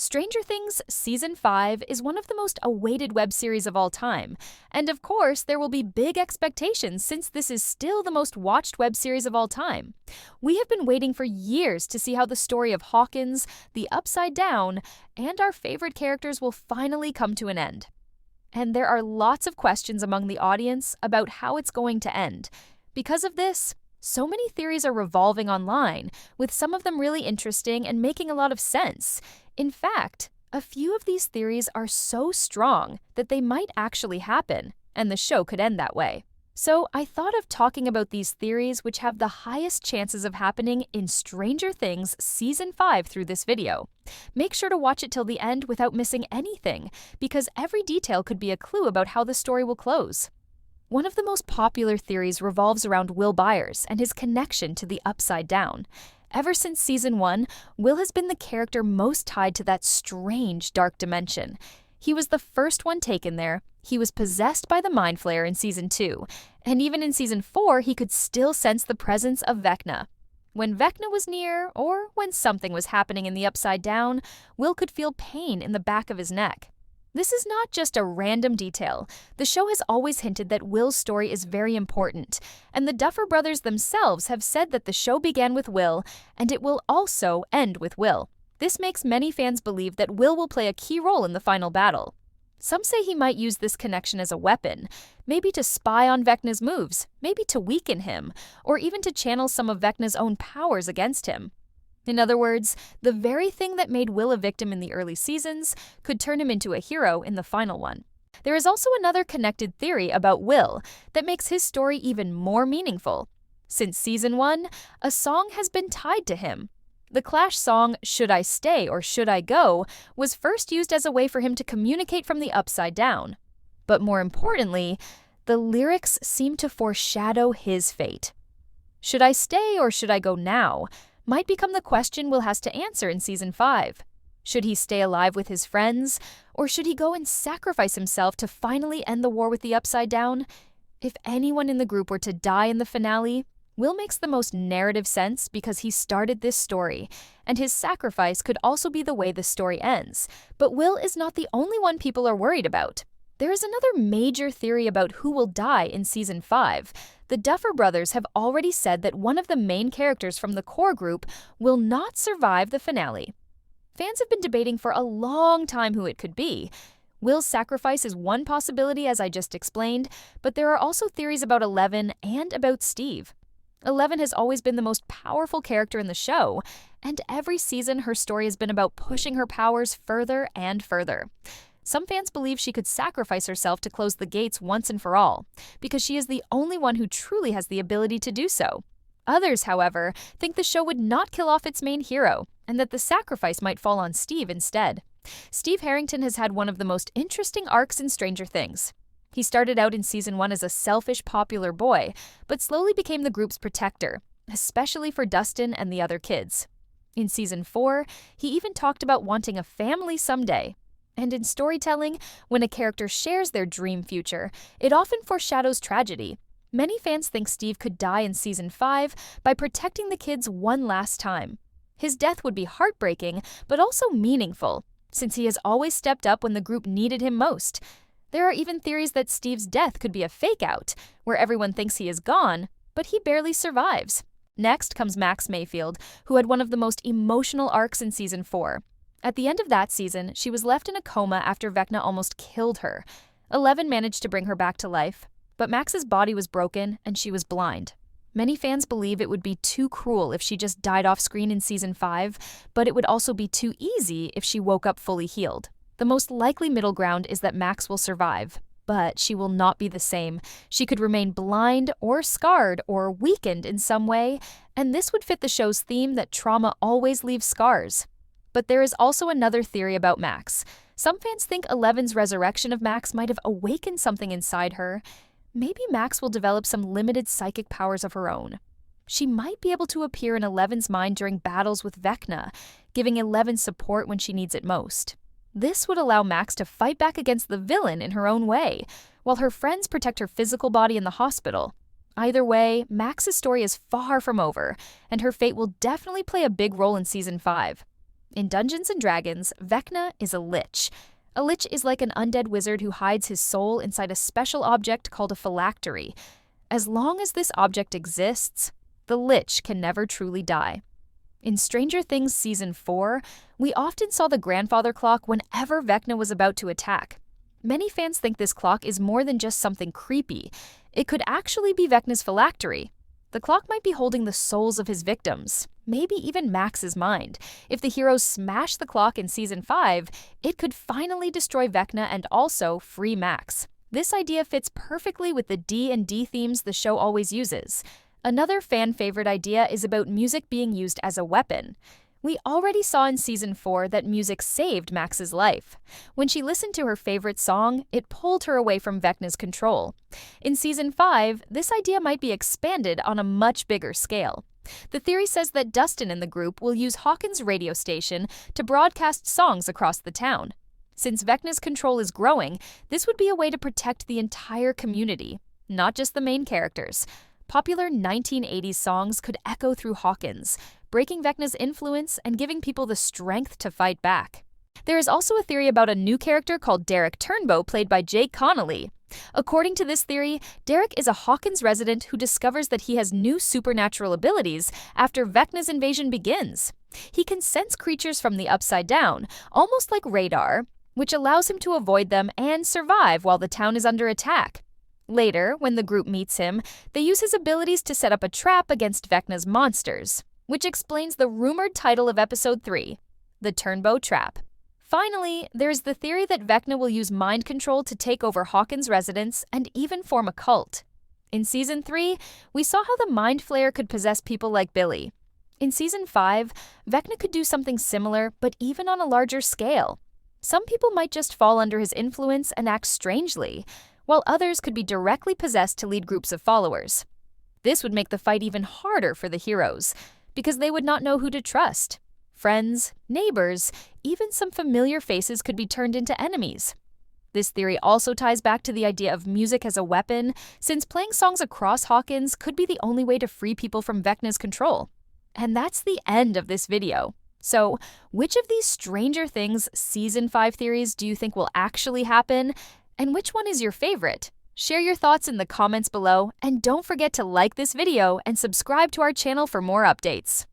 Stranger Things Season 5 is one of the most awaited web series of all time, and of course, there will be big expectations since this is still the most watched web series of all time. We have been waiting for years to see how the story of Hawkins, the Upside Down, and our favorite characters will finally come to an end. And there are lots of questions among the audience about how it's going to end. Because of this, so many theories are revolving online, with some of them really interesting and making a lot of sense. In fact, a few of these theories are so strong that they might actually happen, and the show could end that way. So I thought of talking about these theories which have the highest chances of happening in Stranger Things Season 5 through this video. Make sure to watch it till the end without missing anything, because every detail could be a clue about how the story will close. One of the most popular theories revolves around Will Byers and his connection to the Upside Down. Ever since Season 1, Will has been the character most tied to that strange dark dimension. He was the first one taken there, he was possessed by the Mind Flayer in Season 2, and even in Season 4 he could still sense the presence of Vecna. When Vecna was near, or when something was happening in the Upside Down, Will could feel pain in the back of his neck. This is not just a random detail. The show has always hinted that Will's story is very important, and the Duffer Brothers themselves have said that the show began with Will, and it will also end with Will. This makes many fans believe that Will play a key role in the final battle. Some say he might use this connection as a weapon, maybe to spy on Vecna's moves, maybe to weaken him, or even to channel some of Vecna's own powers against him. In other words, the very thing that made Will a victim in the early seasons could turn him into a hero in the final one. There is also another connected theory about Will that makes his story even more meaningful. Since Season 1, a song has been tied to him. The Clash song Should I Stay or Should I Go was first used as a way for him to communicate from the Upside Down. But more importantly, the lyrics seem to foreshadow his fate. Should I stay or should I go now might become the question Will has to answer in Season 5. Should he stay alive with his friends, or should he go and sacrifice himself to finally end the war with the Upside Down? If anyone in the group were to die in the finale, Will makes the most narrative sense because he started this story, and his sacrifice could also be the way the story ends. But Will is not the only one people are worried about. There is another major theory about who will die in Season 5. The Duffer Brothers have already said that one of the main characters from the core group will not survive the finale. Fans have been debating for a long time who it could be. Will's sacrifice is one possibility, as I just explained, but there are also theories about Eleven and about Steve. Eleven has always been the most powerful character in the show, and every season her story has been about pushing her powers further and further. Some fans believe she could sacrifice herself to close the gates once and for all, because she is the only one who truly has the ability to do so. Others, however, think the show would not kill off its main hero, and that the sacrifice might fall on Steve instead. Steve Harrington has had one of the most interesting arcs in Stranger Things. He started out in Season 1 as a selfish, popular boy, but slowly became the group's protector, especially for Dustin and the other kids. In Season 4, he even talked about wanting a family someday. And in storytelling, when a character shares their dream future, it often foreshadows tragedy. Many fans think Steve could die in Season 5 by protecting the kids one last time. His death would be heartbreaking, but also meaningful, since he has always stepped up when the group needed him most. There are even theories that Steve's death could be a fake-out, where everyone thinks he is gone, but he barely survives. Next comes Max Mayfield, who had one of the most emotional arcs in Season 4. At the end of that season, she was left in a coma after Vecna almost killed her. Eleven managed to bring her back to life, but Max's body was broken and she was blind. Many fans believe it would be too cruel if she just died off screen in Season 5, but it would also be too easy if she woke up fully healed. The most likely middle ground is that Max will survive, but she will not be the same. She could remain blind or scarred or weakened in some way, and this would fit the show's theme that trauma always leaves scars. But there is also another theory about Max. Some fans think Eleven's resurrection of Max might have awakened something inside her. Maybe Max will develop some limited psychic powers of her own. She might be able to appear in Eleven's mind during battles with Vecna, giving Eleven support when she needs it most. This would allow Max to fight back against the villain in her own way, while her friends protect her physical body in the hospital. Either way, Max's story is far from over, and her fate will definitely play a big role in Season 5. In Dungeons & Dragons, Vecna is a lich. A lich is like an undead wizard who hides his soul inside a special object called a phylactery. As long as this object exists, the lich can never truly die. In Stranger Things Season 4, we often saw the grandfather clock whenever Vecna was about to attack. Many fans think this clock is more than just something creepy. It could actually be Vecna's phylactery. The clock might be holding the souls of his victims, maybe even Max's mind. If the heroes smash the clock in Season 5, it could finally destroy Vecna and also free Max. This idea fits perfectly with the D&D themes the show always uses. Another fan-favorite idea is about music being used as a weapon. We already saw in Season 4 that music saved Max's life. When she listened to her favorite song, it pulled her away from Vecna's control. In Season 5, this idea might be expanded on a much bigger scale. The theory says that Dustin and the group will use Hawkins' radio station to broadcast songs across the town. Since Vecna's control is growing, this would be a way to protect the entire community, not just the main characters. Popular 1980s songs could echo through Hawkins, breaking Vecna's influence and giving people the strength to fight back. There is also a theory about a new character called Derek Turnbow, played by Jake Connolly. According to this theory, Derek is a Hawkins resident who discovers that he has new supernatural abilities after Vecna's invasion begins. He can sense creatures from the Upside Down, almost like radar, which allows him to avoid them and survive while the town is under attack. Later, when the group meets him, they use his abilities to set up a trap against Vecna's monsters, which explains the rumored title of Episode 3, The Turnbow Trap. Finally, there's the theory that Vecna will use mind control to take over Hawkins' residents and even form a cult. In Season 3, we saw how the Mind Flayer could possess people like Billy. In Season 5, Vecna could do something similar, but even on a larger scale. Some people might just fall under his influence and act strangely, while others could be directly possessed to lead groups of followers. This would make the fight even harder for the heroes, because they would not know who to trust. Friends, neighbors, even some familiar faces could be turned into enemies. This theory also ties back to the idea of music as a weapon, since playing songs across Hawkins could be the only way to free people from Vecna's control. And that's the end of this video. So, which of these Stranger Things Season 5 theories do you think will actually happen? And which one is your favorite? Share your thoughts in the comments below, and don't forget to like this video and subscribe to our channel for more updates.